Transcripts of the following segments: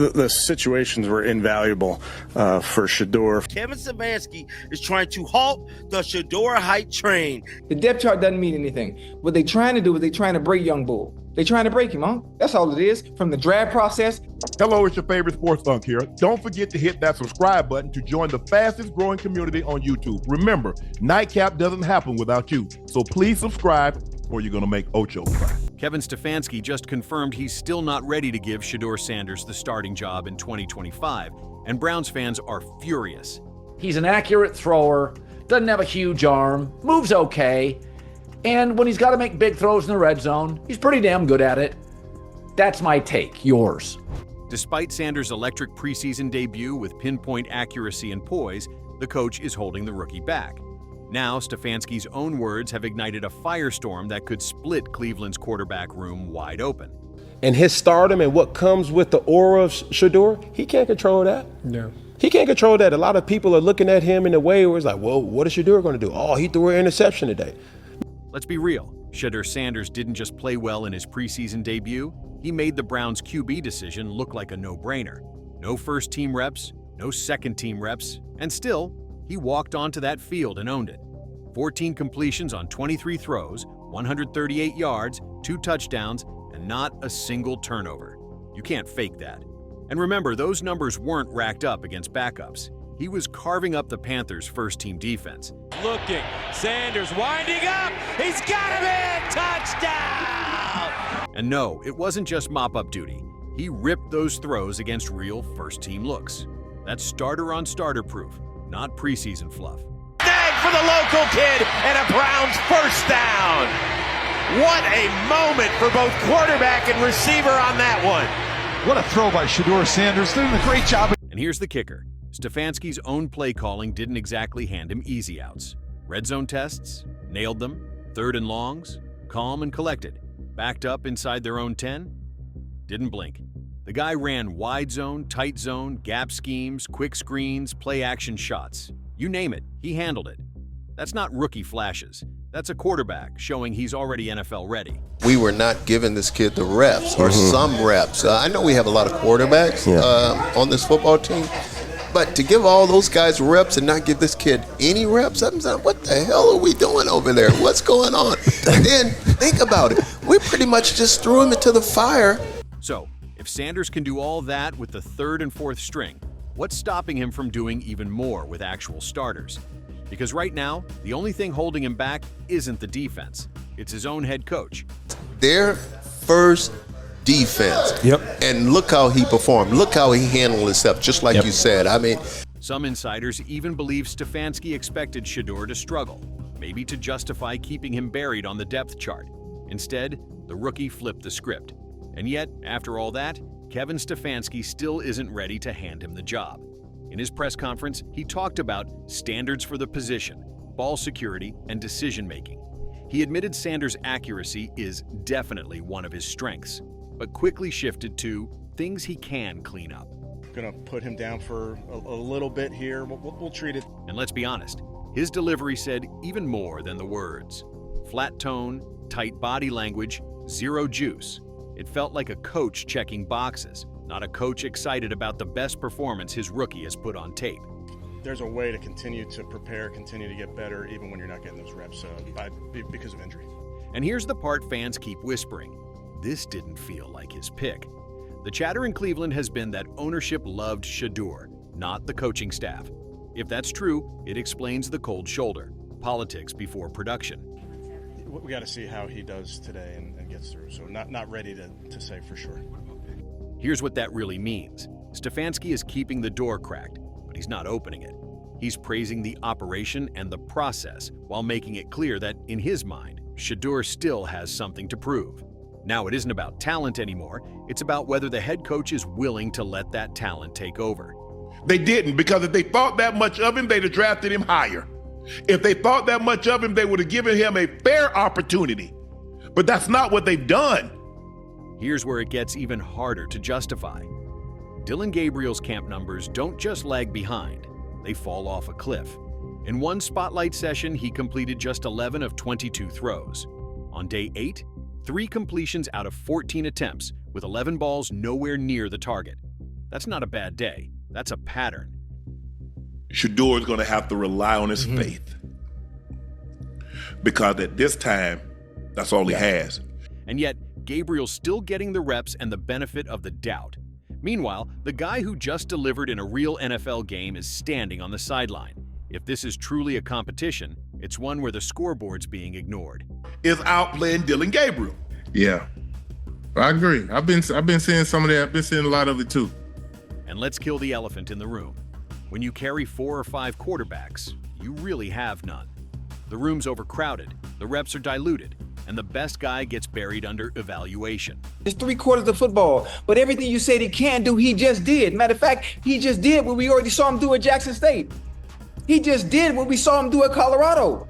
The situations were invaluable for Shedeur. Kevin Stefanski is trying to halt the Shedeur hype train. The depth chart doesn't mean anything. What they're trying to do is they're trying to break young bull. They're trying to break him, huh? That's all it is. From the draft process. Hello, it's your favorite sports thunk here. Don't forget to hit that subscribe button to join the fastest growing community on YouTube. Remember, Nightcap doesn't happen without you. So please subscribe or you're going to make Ocho cry. Kevin Stefanski just confirmed he's still not ready to give Shedeur Sanders the starting job in 2025, and Browns fans are furious. He's an accurate thrower, doesn't have a huge arm, moves okay, and when he's got to make big throws in the red zone, he's pretty damn good at it. That's my take. Yours. Despite Sanders' electric preseason debut with pinpoint accuracy and poise, the coach is holding the rookie back. Now, Stefanski's own words have ignited a firestorm that could split Cleveland's quarterback room wide open. And his stardom and what comes with the aura of Shedeur, he can't control that. No. He can't control that. A lot of people are looking at him in a way where it's like, well, what is Shedeur going to do? Oh, he threw an interception today. Let's be real. Shedeur Sanders didn't just play well in his preseason debut. He made the Browns' QB decision look like a no-brainer. No first-team reps, no second-team reps, and still, he walked onto that field and owned it. 14 completions on 23 throws, 138 yards, 2 touchdowns, and not a single turnover. You can't fake that. And remember, those numbers weren't racked up against backups. He was carving up the Panthers' first-team defense. Looking, Sanders winding up, he's got him in, touchdown! And no, it wasn't just mop-up duty. He ripped those throws against real first-team looks. That's starter-on-starter proof, not preseason fluff. Snag for the local kid and a Browns first down. What a moment for both quarterback and receiver on that one. What a throw by Shedeur Sanders, doing a great job. And here's the kicker. Stefanski's own play calling didn't exactly hand him easy outs. Red zone tests, nailed them. Third and longs, calm and collected. Backed up inside their own 10, didn't blink. The guy ran wide zone, tight zone, gap schemes, quick screens, play action shots. You name it, he handled it. That's not rookie flashes. That's a quarterback showing he's already NFL ready. We were not giving this kid the reps or some reps. I know we have a lot of quarterbacks on this football team, but to give all those guys reps and not give this kid any reps, I'm saying, what the hell are we doing over there? What's going on? And then think about it. We pretty much just threw him into the fire. So, if Sanders can do all that with the third and fourth string, what's stopping him from doing even more with actual starters? Because right now, the only thing holding him back isn't the defense. It's his own head coach. Their first defense. Yep. And look how he performed. Look how he handled himself, just like you said. I mean, some insiders even believe Stefanski expected Shedeur to struggle, maybe to justify keeping him buried on the depth chart. Instead, the rookie flipped the script. And yet, after all that, Kevin Stefanski still isn't ready to hand him the job. In his press conference, he talked about standards for the position, ball security, and decision-making. He admitted Sanders' accuracy is definitely one of his strengths, but quickly shifted to things he can clean up. Gonna put him down for a little bit here. We'll treat it. And let's be honest, his delivery said even more than the words. Flat tone, tight body language, zero juice. It felt like a coach checking boxes, not a coach excited about the best performance his rookie has put on tape. There's a way to continue to prepare, continue to get better, even when you're not getting those reps because of injury. And here's the part fans keep whispering. This didn't feel like his pick. The chatter in Cleveland has been that ownership loved Shedeur, not the coaching staff. If that's true, it explains the cold shoulder, politics before production. We got to see how he does today and gets through. So not ready to say for sure. Here's what that really means. Stefanski is keeping the door cracked, but he's not opening it. He's praising the operation and the process while making it clear that, in his mind, Shedeur still has something to prove. Now, it isn't about talent anymore. It's about whether the head coach is willing to let that talent take over. They didn't, because if they thought that much of him, they'd have drafted him higher. If they thought that much of him, they would have given him a fair opportunity. But that's not what they've done. Here's where it gets even harder to justify. Dylan Gabriel's camp numbers don't just lag behind, they fall off a cliff. In one spotlight session, he completed just 11 of 22 throws. On day 8, 3 completions out of 14 attempts, with 11 balls nowhere near the target. That's not a bad day. That's a pattern. Shedeur is going to have to rely on his faith, because at this time, that's all he has. And yet, Gabriel's still getting the reps and the benefit of the doubt. Meanwhile, the guy who just delivered in a real NFL game is standing on the sideline. If this is truly a competition, it's one where the scoreboard's being ignored. Is outplaying Dylan Gabriel. Yeah, I agree. I've been seeing some of that. I've been seeing a lot of it too. And let's kill the elephant in the room. When you carry 4 or 5 quarterbacks, you really have none. The room's overcrowded, the reps are diluted, and the best guy gets buried under evaluation. It's 3/4 of football, but everything you said he can't do, he just did. Matter of fact, he just did what we already saw him do at Jackson State. He just did what we saw him do at Colorado.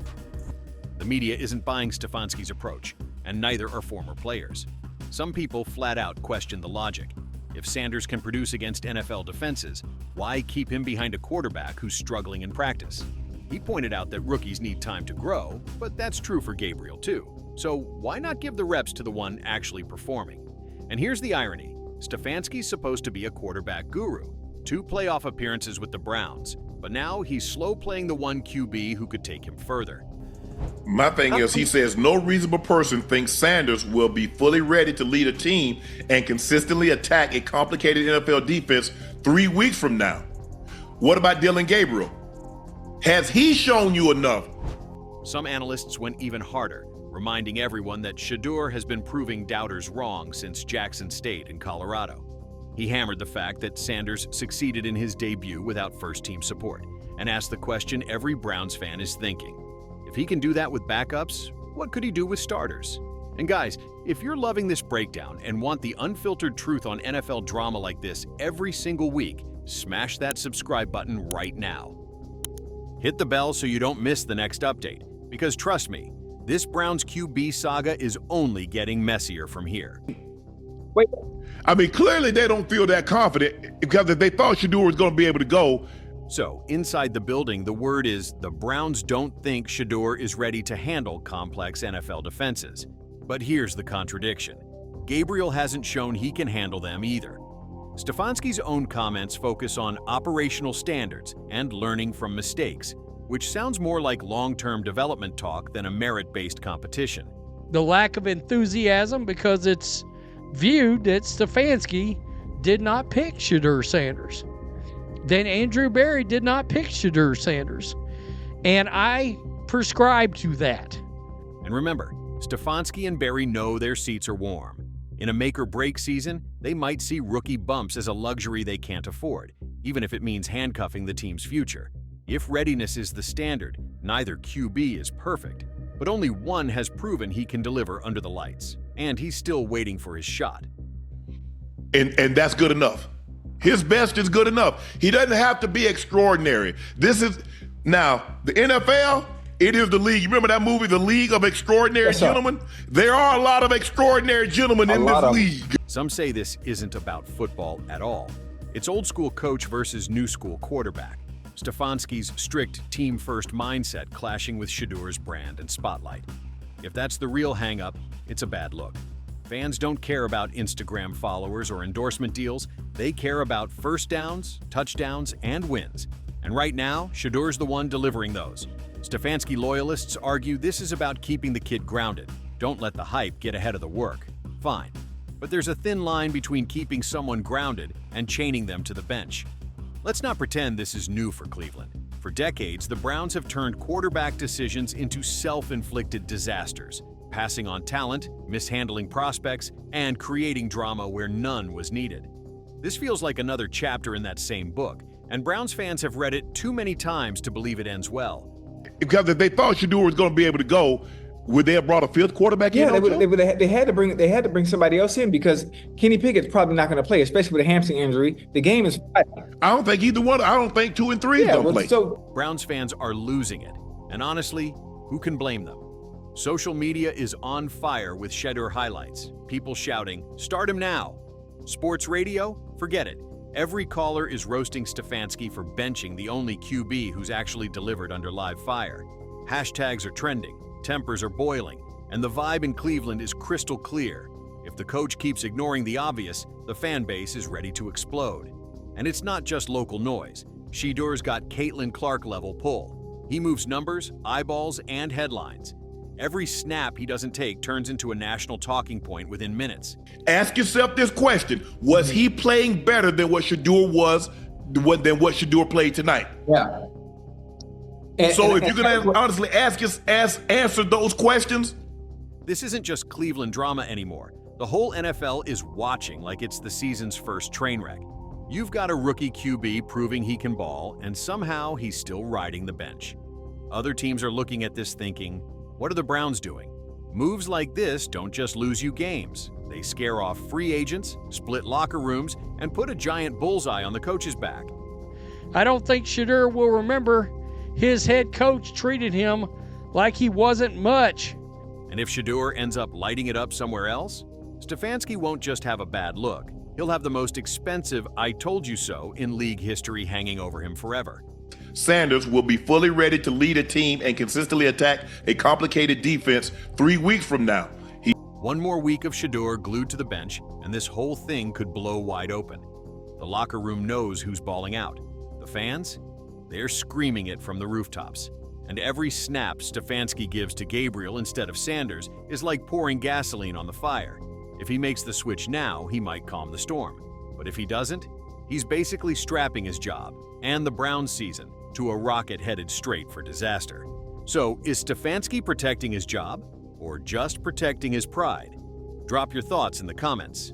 The media isn't buying Stefanski's approach, and neither are former players. Some people flat out question the logic. If Sanders can produce against NFL defenses, why keep him behind a quarterback who's struggling in practice? He pointed out that rookies need time to grow, but that's true for Gabriel too. So why not give the reps to the one actually performing? And here's the irony. Stefanski's supposed to be a quarterback guru. 2 playoff appearances with the Browns, but now he's slow playing the one QB who could take him further. My thing is, he says no reasonable person thinks Sanders will be fully ready to lead a team and consistently attack a complicated NFL defense 3 weeks from now. What about Dylan Gabriel? Has he shown you enough? Some analysts went even harder, reminding everyone that Shedeur has been proving doubters wrong since Jackson State in Colorado. He hammered the fact that Sanders succeeded in his debut without first-team support and asked the question every Browns fan is thinking. If he can do that with backups, what could he do with starters? And guys, if you're loving this breakdown and want the unfiltered truth on NFL drama like this every single week, smash that subscribe button right now. Hit the bell so you don't miss the next update, because trust me, this Browns QB saga is only getting messier from here. Wait. I mean, clearly they don't feel that confident, because if they thought Shedeur was going to be able to go. So, inside the building, the word is the Browns don't think Shedeur is ready to handle complex NFL defenses. But here's the contradiction. Gabriel hasn't shown he can handle them either. Stefanski's own comments focus on operational standards and learning from mistakes, which sounds more like long-term development talk than a merit-based competition. The lack of enthusiasm because it's viewed that Stefanski did not pick Shedeur Sanders. Then Andrew Berry did not pick Shedeur Sanders. And I prescribe to that. And remember, Stefanski and Berry know their seats are warm. In a make-or-break season, they might see rookie bumps as a luxury they can't afford, even if it means handcuffing the team's future. If readiness is the standard, neither QB is perfect, but only one has proven he can deliver under the lights, and he's still waiting for his shot. And that's good enough. His best is good enough. He doesn't have to be extraordinary. This is, now, the NFL, it is the league. You remember that movie, The League of Extraordinary Gentlemen? There are a lot of extraordinary gentlemen in this league. Some say this isn't about football at all. It's old school coach versus new school quarterback. Stefanski's strict team-first mindset clashing with Shedeur's brand and spotlight. If that's the real hang-up, it's a bad look. Fans don't care about Instagram followers or endorsement deals. They care about first downs, touchdowns, and wins. And right now, Shedeur's the one delivering those. Stefanski loyalists argue this is about keeping the kid grounded. Don't let the hype get ahead of the work. Fine. But there's a thin line between keeping someone grounded and chaining them to the bench. Let's not pretend this is new for Cleveland. For decades, the Browns have turned quarterback decisions into self-inflicted disasters, passing on talent, mishandling prospects, and creating drama where none was needed. This feels like another chapter in that same book, and Browns fans have read it too many times to believe it ends well. Because if they thought Shedeur was going to be able to go, would they have brought a 5th quarterback in? Yeah, they had to bring somebody else in, because Kenny Pickett's probably not going to play, especially with a hamstring injury. The game is I don't think either one. I don't think 2 and 3 is going to play. So Browns fans are losing it, and honestly, who can blame them? Social media is on fire with Shedeur highlights. People shouting, "Start him now!" Sports radio? Forget it. Every caller is roasting Stefanski for benching the only QB who's actually delivered under live fire. Hashtags are trending, tempers are boiling, and the vibe in Cleveland is crystal clear. If the coach keeps ignoring the obvious, the fan base is ready to explode. And it's not just local noise. Shedeur's got Caitlin Clark-level pull. He moves numbers, eyeballs, and headlines. Every snap he doesn't take turns into a national talking point within minutes. Ask yourself this question. Was he playing better than what Shedeur was, than what Shedeur played tonight? Yeah. If you're going to honestly answer those questions. This isn't just Cleveland drama anymore. The whole NFL is watching like it's the season's first train wreck. You've got a rookie QB proving he can ball, and somehow he's still riding the bench. Other teams are looking at this thinking, what are the Browns doing? Moves like this don't just lose you games. They scare off free agents, split locker rooms, and put a giant bullseye on the coach's back. I don't think Shedeur will remember his head coach treated him like he wasn't much. And if Shedeur ends up lighting it up somewhere else, Stefanski won't just have a bad look. He'll have the most expensive "I told you so" in league history hanging over him forever. Sanders will be fully ready to lead a team and consistently attack a complicated defense 3 weeks from now. One more week of Shedeur glued to the bench, and this whole thing could blow wide open. The locker room knows who's balling out. The fans? They're screaming it from the rooftops. And every snap Stefanski gives to Gabriel instead of Sanders is like pouring gasoline on the fire. If he makes the switch now, he might calm the storm. But if he doesn't, he's basically strapping his job and the Browns season to a rocket headed straight for disaster. So, is Stefanski protecting his job or just protecting his pride? Drop your thoughts in the comments.